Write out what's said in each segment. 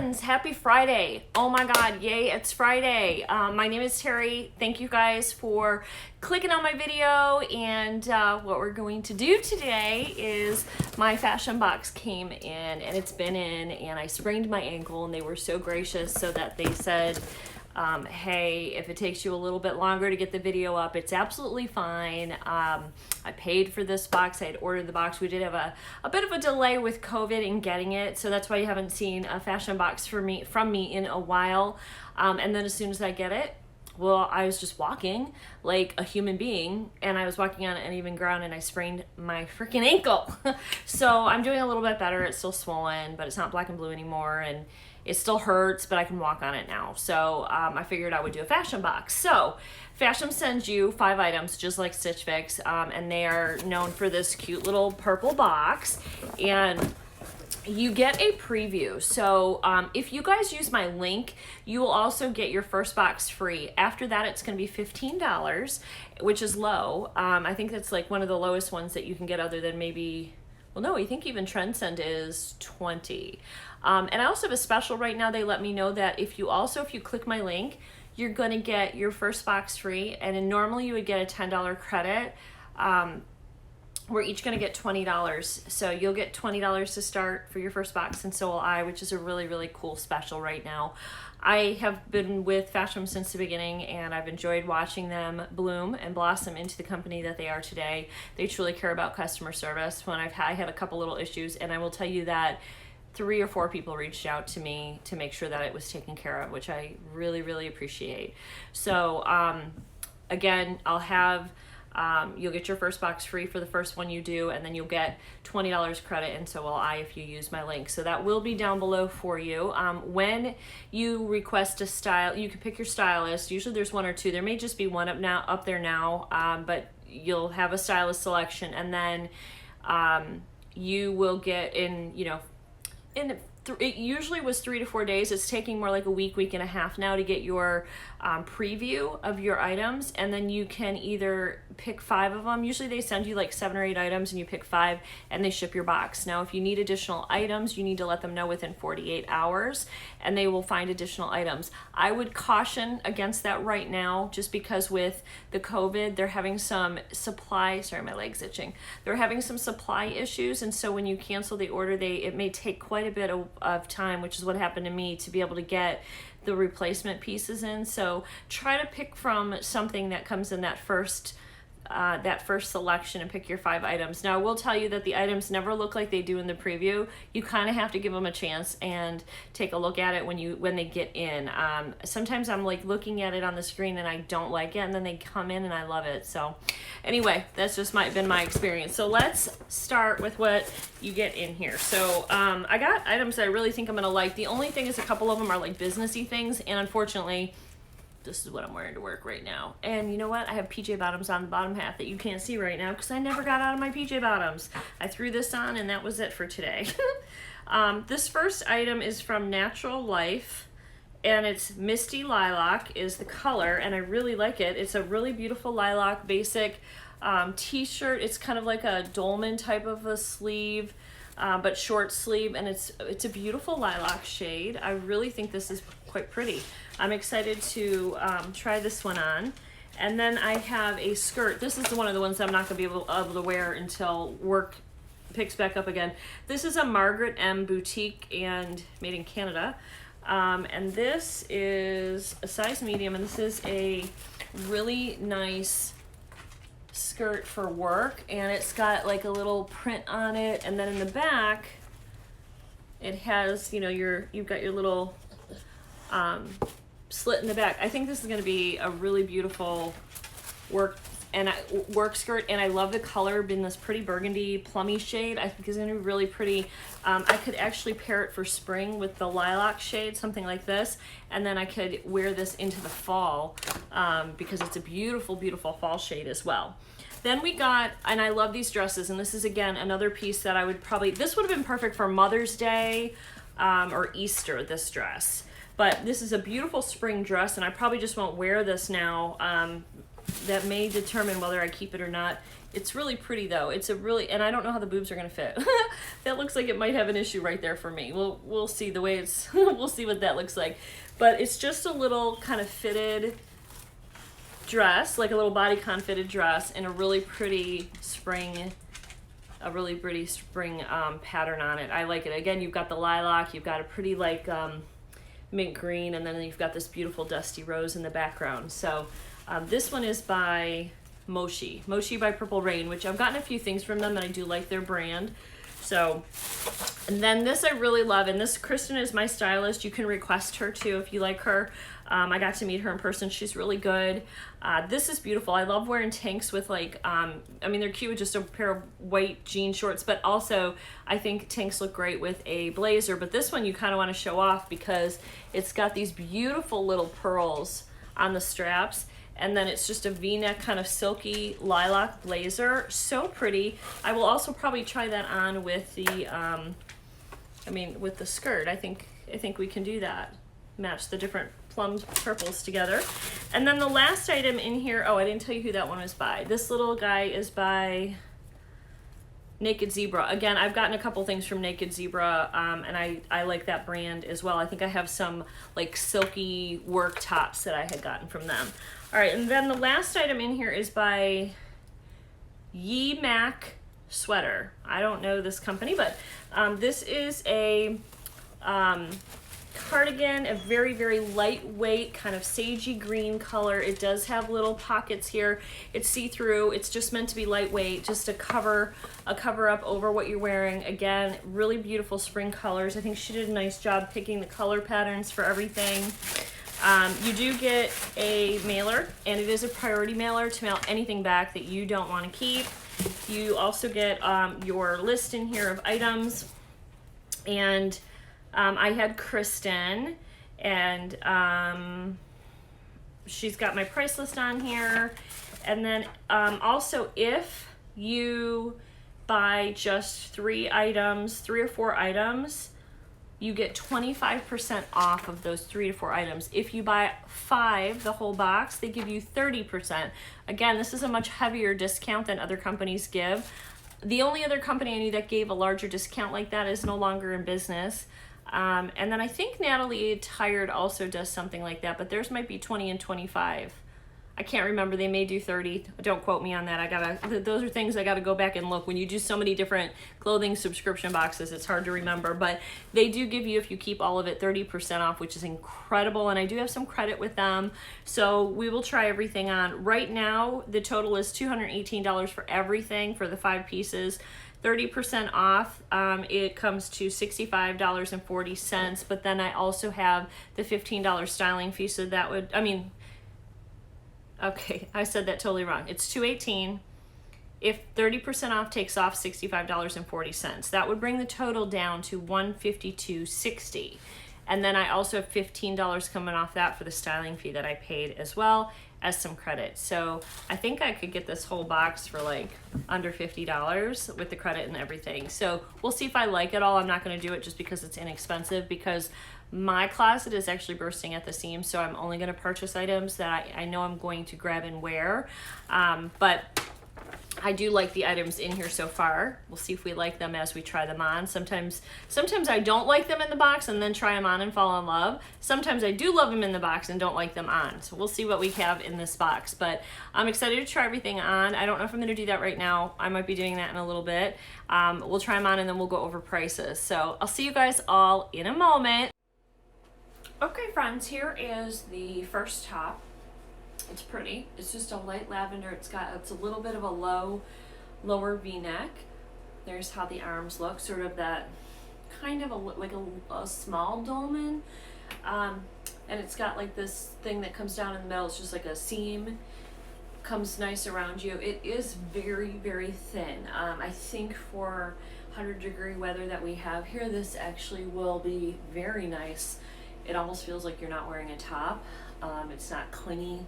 friends, happy Friday. Oh my God, yay, it's Friday. My name is Terri. Thank you guys for clicking on my video, and what we're going to do today is my FASHOM box came in, and it's been in, and I sprained my ankle, and they were so gracious so that they said, hey, if it takes you a little bit longer to get the video up, it's absolutely fine. I paid for this box. I had ordered the box. We did have a bit of a delay with COVID in getting it, so that's why you haven't seen a FASHOM box from me in a while. And then as soon as I get it, well, I was just walking like a human being, and I was walking on uneven ground, and I sprained my freaking ankle. So I'm doing a little bit better. It's still swollen, but it's not black and blue anymore, and it still hurts, but I can walk on it now. So I figured I would do a FASHOM box. So FASHOM sends you 5 items, just like Stitch Fix, and they are known for this cute little purple box, and you get a preview. So if you guys use my link, you will also get your first box free. After that, it's going to be $15, which is low. I think that's like one of the lowest ones that you can get, other than maybe, well, no, I think even Trend is 20. And I also have a special right now. They let me know that if you click my link, you're going to get your first box free. And then normally you would get a $10 credit. We're each going to get $20. So you'll get $20 to start for your first box, and so will I, which is a really, really cool special right now. I have been with FASHOM since the beginning, and I've enjoyed watching them bloom and blossom into the company that they are today. They truly care about customer service. When I had a couple little issues, and I will tell you that 3 or 4 people reached out to me to make sure that it was taken care of, which I really, really appreciate. So again, I'll have you'll get your first box free for the first one you do, and then you'll get $20 credit, and so will I if you use my link. So that will be down below for you. When you request a style, you can pick your stylist. Usually there's 1 or 2. There may just be one up there now, but you'll have a stylist selection, and then you will get it usually was 3 to 4 days. It's taking more like a week and a half now to get your preview of your items, and then you can either pick 5 of them. Usually they send you like 7 or 8 items, and you pick 5, and they ship your box. Now, if you need additional items, you need to let them know within 48 hours, and they will find additional items. I would caution against that right now, just because with the COVID, they're having some supply, sorry, my leg's itching. They're having some supply issues, and so when you cancel the order, it may take quite a bit of time, which is what happened to me, to be able to get the replacement pieces in. So try to pick from something that comes in that first selection, and pick your 5 items. Now, I will tell you that the items never look like they do in the preview. You kind of have to give them a chance and take a look at it when they get in. Sometimes I'm like looking at it on the screen and I don't like it, and then they come in and I love it. So anyway, that's just been my experience. So let's start with what you get in here. So I got items that I really think I'm gonna like. The only thing is a couple of them are like businessy things, and unfortunately, this is what I'm wearing to work right now. And you know what? I have PJ bottoms on the bottom half that you can't see right now because I never got out of my PJ bottoms. I threw this on, and that was it for today. This first item is from Natural Life, and it's Misty Lilac is the color, and I really like it. It's a really beautiful lilac basic t-shirt. It's kind of like a dolman type of a sleeve, but short sleeve, and it's a beautiful lilac shade. I really think this is quite pretty. I'm excited to try this one on. And then I have a skirt. This is one of the ones that I'm not going to be able to wear until work picks back up again. This is a Margaret M boutique and made in Canada. And this is a size medium, and this is a really nice skirt for work, and it's got like a little print on it, and then in the back it has, you've got your little slit in the back. I think this is going to be a really beautiful work skirt, and I love the color in this pretty burgundy plummy shade. I think it's going to be really pretty. I could actually pair it for spring with the lilac shade, something like this, and then I could wear this into the fall because it's a beautiful, beautiful fall shade as well. Then we got, and I love these dresses, and this is again another piece that I would probably, this would have been perfect for Mother's Day or Easter, this dress. But this is a beautiful spring dress, and I probably just won't wear this now. That may determine whether I keep it or not. It's really pretty though. It's a really, and I don't know how the boobs are gonna fit. That looks like it might have an issue right there for me. We'll see the way it's, we'll see what that looks like. But it's just a little kind of fitted dress, like a little bodycon fitted dress, and a really pretty spring, pattern on it. I like it. Again, you've got the lilac, you've got a pretty like mint green, and then you've got this beautiful dusty rose in the background. So this one is by Moshi by Purple Rain, which I've gotten a few things from them and I do like their brand. So, and then this I really love, and this, Kristen is my stylist. You can request her too if you like her. I got to meet her in person. She's really good. This is beautiful. I love wearing tanks with like, I mean, they're cute with just a pair of white jean shorts, but also I think tanks look great with a blazer. But this one you kind of want to show off because it's got these beautiful little pearls on the straps. And then it's just a V-neck kind of silky lilac blazer. So pretty. I will also probably try that on with the, with the skirt. I think we can do that. Match the different plum purples together. And then the last item in here, oh, I didn't tell you who that one was by. This little guy is by Naked Zebra. Again, I've gotten a couple things from Naked Zebra, and I like that brand as well. I think I have some like silky work tops that I had gotten from them. All right, and then the last item in here is by Yee Mac Sweater. I don't know this company, but this is a cardigan, a very, very lightweight kind of sagey green color. It does have little pockets here. It's see-through. It's just meant to be lightweight, just a cover up over what you're wearing. Again, really beautiful spring colors. I think she did a nice job picking the color patterns for everything. You do get a mailer, and it is a priority mailer to mail anything back that you don't want to keep. You also get your list in here of items, and I had Kristen, and she's got my price list on here. And then also, if you buy just 3 or 4 items, you get 25% off of those 3 to 4 items. If you buy 5, the whole box, they give you 30%. Again, this is a much heavier discount than other companies give. The only other company I knew that gave a larger discount like that is no longer in business. And then I think Natalie Tired also does something like that, but theirs might be 20 and 25. I can't remember. They may do 30. Don't quote me on that. Those are things I gotta go back and look. When you do so many different clothing subscription boxes, it's hard to remember, but they do give you, if you keep all of it, 30% off, which is incredible. And I do have some credit with them. So we will try everything on. Right now, the total is $218 for everything for the 5 pieces. 30% off, it comes to $65.40, but then I also have the $15 styling fee, so that would, okay, I said that totally wrong. It's $218. If 30% off takes off $65.40, that would bring the total down to $152.60. And then I also have $15 coming off that for the styling fee that I paid as well as some credit. So I think I could get this whole box for like under $50 with the credit and everything. So we'll see if I like it all. I'm not going to do it just because it's inexpensive, because my closet is actually bursting at the seams. So I'm only going to purchase items that I know I'm going to grab and wear. But I do like the items in here so far. We'll see if we like them as we try them on. Sometimes I don't like them in the box and then try them on and fall in love. Sometimes I do love them in the box and don't like them on. So we'll see what we have in this box. But I'm excited to try everything on. I don't know if I'm going to do that right now. I might be doing that in a little bit. We'll try them on and then we'll go over prices. So I'll see you guys all in a moment. Okay, friends, here is the first top. It's pretty. It's just a light lavender. It's a little bit of a lower V-neck. There's how the arms look, sort of that kind of like a small dolman. And it's got like this thing that comes down in the middle. It's just like a seam. Comes nice around you. It is very, very thin. I think for 100-degree weather that we have here, this actually will be very nice. It almost feels like you're not wearing a top. It's not clingy.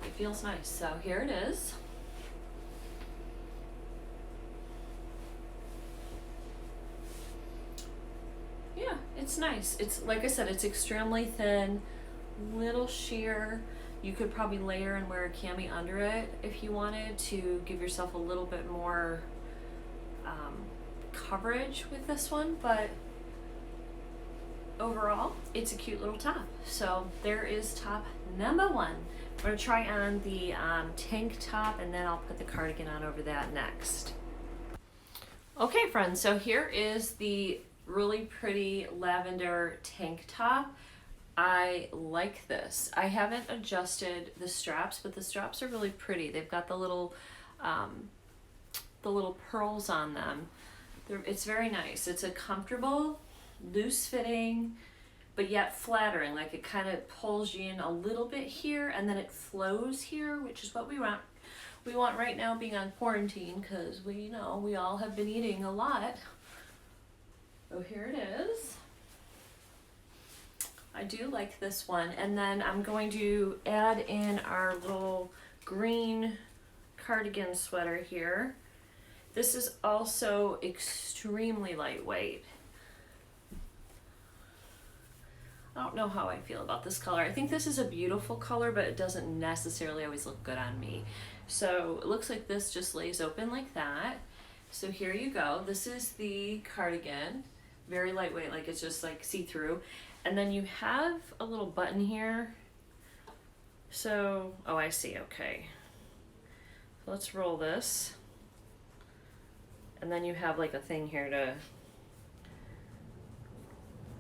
It feels nice. So here it is. Yeah, it's nice. It's, like I said, it's extremely thin, little sheer. You could probably layer and wear a cami under it if you wanted to give yourself a little bit more coverage with this one, but overall it's a cute little top. So there is top number one. I'm going to try on the tank top, and then I'll put the cardigan on over that next. Okay friends, so here is the really pretty lavender tank top. I like this. I haven't adjusted the straps, but the straps are really pretty. They've got the little pearls on them. It's very nice. It's a comfortable, loose fitting, but yet flattering. Like it kind of pulls you in a little bit here, and then it flows here, which is what we want. We want right now, being on quarantine, because we know we all have been eating a lot. So here it is. I do like this one. And then I'm going to add in our little green cardigan sweater here. This is also extremely lightweight. I don't know how I feel about this color. I think this is a beautiful color, but it doesn't necessarily always look good on me. So it looks like this just lays open like that. So here you go. This is the cardigan. Very lightweight, like it's just like see-through. And then you have a little button here. So, oh, I see, okay. Let's roll this. And then you have like a thing here to,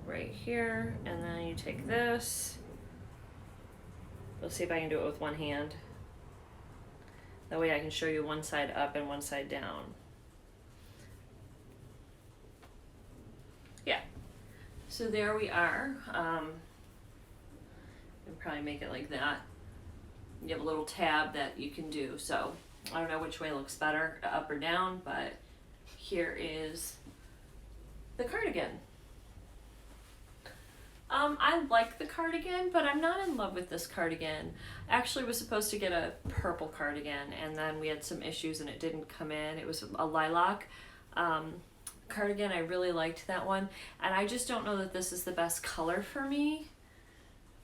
right here, and then you take this. Let's see if I can do it with one hand. That way I can show you one side up and one side down. Yeah, so there we are. I'll probably make it like that. You have a little tab that you can do, so I don't know which way looks better, up or down, but here is the cardigan. I like the cardigan, but I'm not in love with this cardigan. I actually was supposed to get a purple cardigan, and then we had some issues and it didn't come in. It was a lilac cardigan. I really liked that one, and I just don't know that this is the best color for me.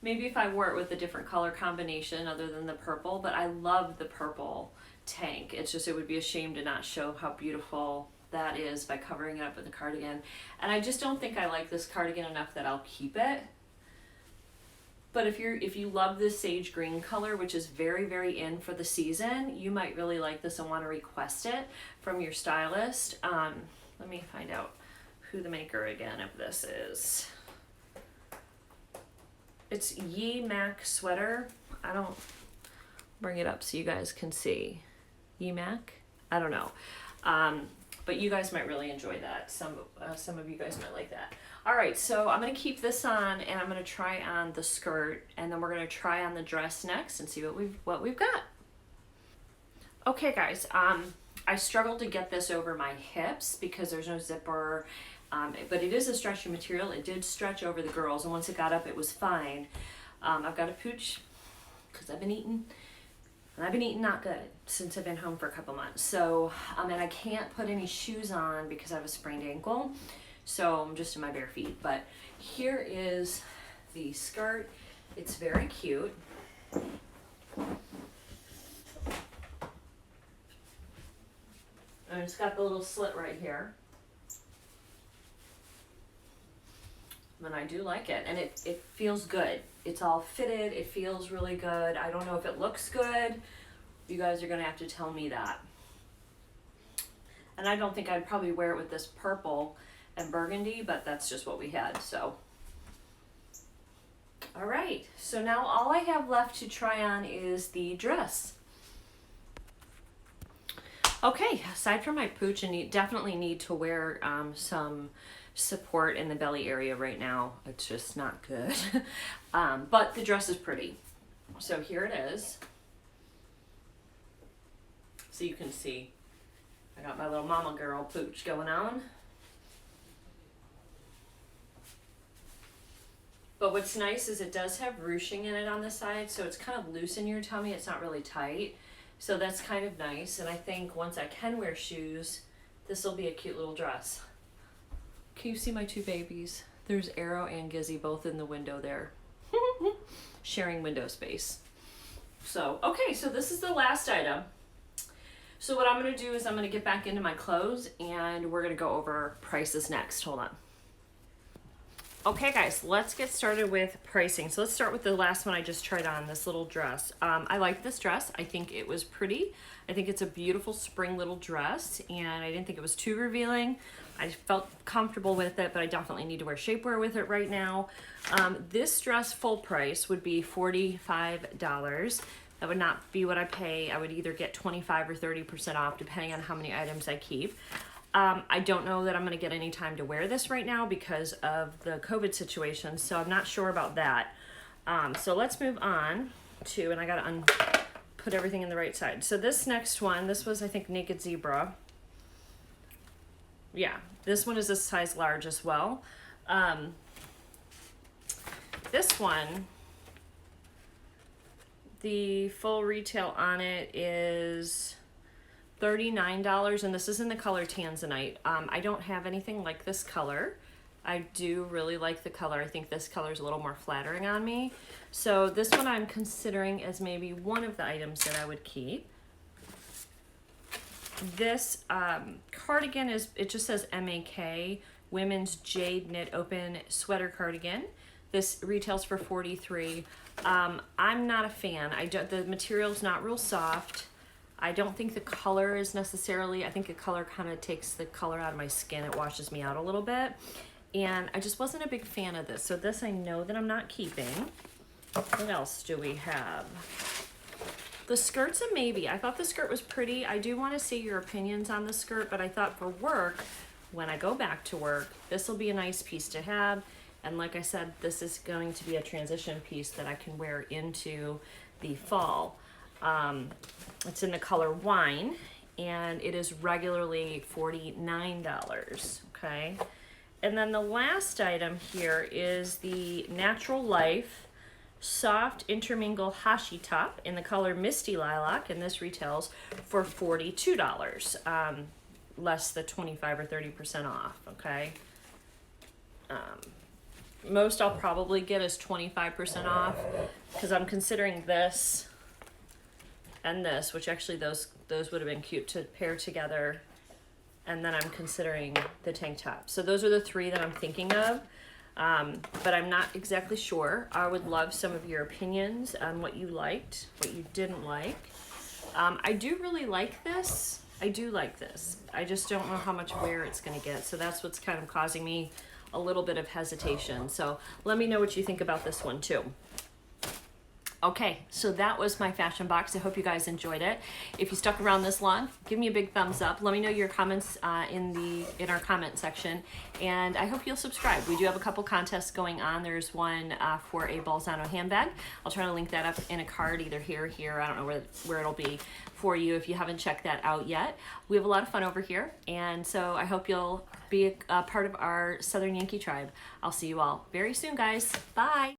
Maybe if I wore it with a different color combination other than the purple, but I love the purple tank. It's just, it would be a shame to not show how beautiful that is by covering it up with a cardigan. And I just don't think I like this cardigan enough that I'll keep it. But if you love this sage green color, which is very, very in for the season, you might really like this and want to request it from your stylist. Let me find out who the maker again of this is. It's Ye Mac Sweater. I don't bring it up so you guys can see. Ye Mac? I don't know. But you guys might really enjoy that. Some of you guys might like that. All right, so I'm gonna keep this on, and I'm gonna try on the skirt, and then we're gonna try on the dress next and see what we've got. Okay, guys. I struggled to get this over my hips because there's no zipper, but it is a stretchy material. It did stretch over the girls, and once it got up, it was fine. I've got a pooch because I've been eating. And I've been eating not good since I've been home for a couple months. So, and I can't put any shoes on because I have a sprained ankle. So I'm just in my bare feet. But here is the skirt. It's very cute. And it's got the little slit right here. And I do like it. And it feels good. It's all fitted. It feels really good. I don't know if it looks good. You guys are going to have to tell me that. And I don't think I'd probably wear it with this purple and burgundy, but that's just what we had. So, all right. So now all I have left to try on is the dress. Okay. Aside from my pooch, and you definitely need to wear some support in the belly area right now. It's just not good. But the dress is pretty. So here it is. So you can see I got my little mama girl pooch going on. But what's nice is it does have ruching in it on the side, so it's kind of loose in your tummy. It's not really tight. So that's kind of nice. And I think once I can wear shoes, this will be a cute little dress. Can you see my two babies? There's Arrow and Gizzy both in the window there. Sharing window space. So, okay, so this is the last item. So what I'm gonna do is I'm gonna get back into my clothes and we're gonna go over prices next. Hold on. Okay guys, let's get started with pricing. So let's start with the last one I just tried on, this little dress. I like this dress. I think it was pretty. I think it's a beautiful spring little dress, and I didn't think it was too revealing. I felt comfortable with it, but I definitely need to wear shapewear with it right now. This dress full price would be $45. That would not be what I pay. I would either get 25 or 30% off depending on how many items I keep. I don't know that I'm going to get any time to wear this right now because of the COVID situation, so I'm not sure about that. So let's move on to, and I got to put everything in the right side. So this next one, this was, I think, Naked Zebra. Yeah, this one is a size large as well. This one, the full retail on it is $39, and this is in the color Tanzanite. I don't have anything like this color. I do really like the color. I think this color is a little more flattering on me. So this one I'm considering as maybe one of the items that I would keep. This cardigan is, it just says MAK, women's jade knit open sweater cardigan. This retails for $43. I'm not a fan. The material's not real soft. I don't think the color is necessarily, I think the color kind of takes the color out of my skin. It washes me out a little bit. And I just wasn't a big fan of this. So this I know that I'm not keeping. What else do we have? The skirt's a maybe. I thought the skirt was pretty. I do want to see your opinions on the skirt, but I thought for work, when I go back to work, this will be a nice piece to have. And like I said, this is going to be a transition piece that I can wear into the fall. It's in the color wine, and it is regularly $49, okay? And then the last item here is the Natural Life Soft Intermingle Hashi Top in the color Misty Lilac, and this retails for $42, less the 25 or 30% off, okay? Most I'll probably get is 25% off, because I'm considering this and this, which actually those would have been cute to pair together. And then I'm considering the tank top. So those are the three that I'm thinking of, but I'm not exactly sure. I would love some of your opinions on what you liked, what you didn't like. I do really like this. I do like this. I just don't know how much wear it's gonna get. So that's what's kind of causing me a little bit of hesitation. So let me know what you think about this one too. Okay, so that was my fashion box. I hope you guys enjoyed it. If you stuck around this long, give me a big thumbs up. Let me know your comments in our comment section, and I hope you'll subscribe. We do have a couple contests going on. There's one for a Balzano handbag. I'll try to link that up in a card, either here or here. I don't know where it'll be for you if you haven't checked that out yet. We have a lot of fun over here, and so I hope you'll be a part of our Southern Yankee tribe. I'll see you all very soon, guys. Bye.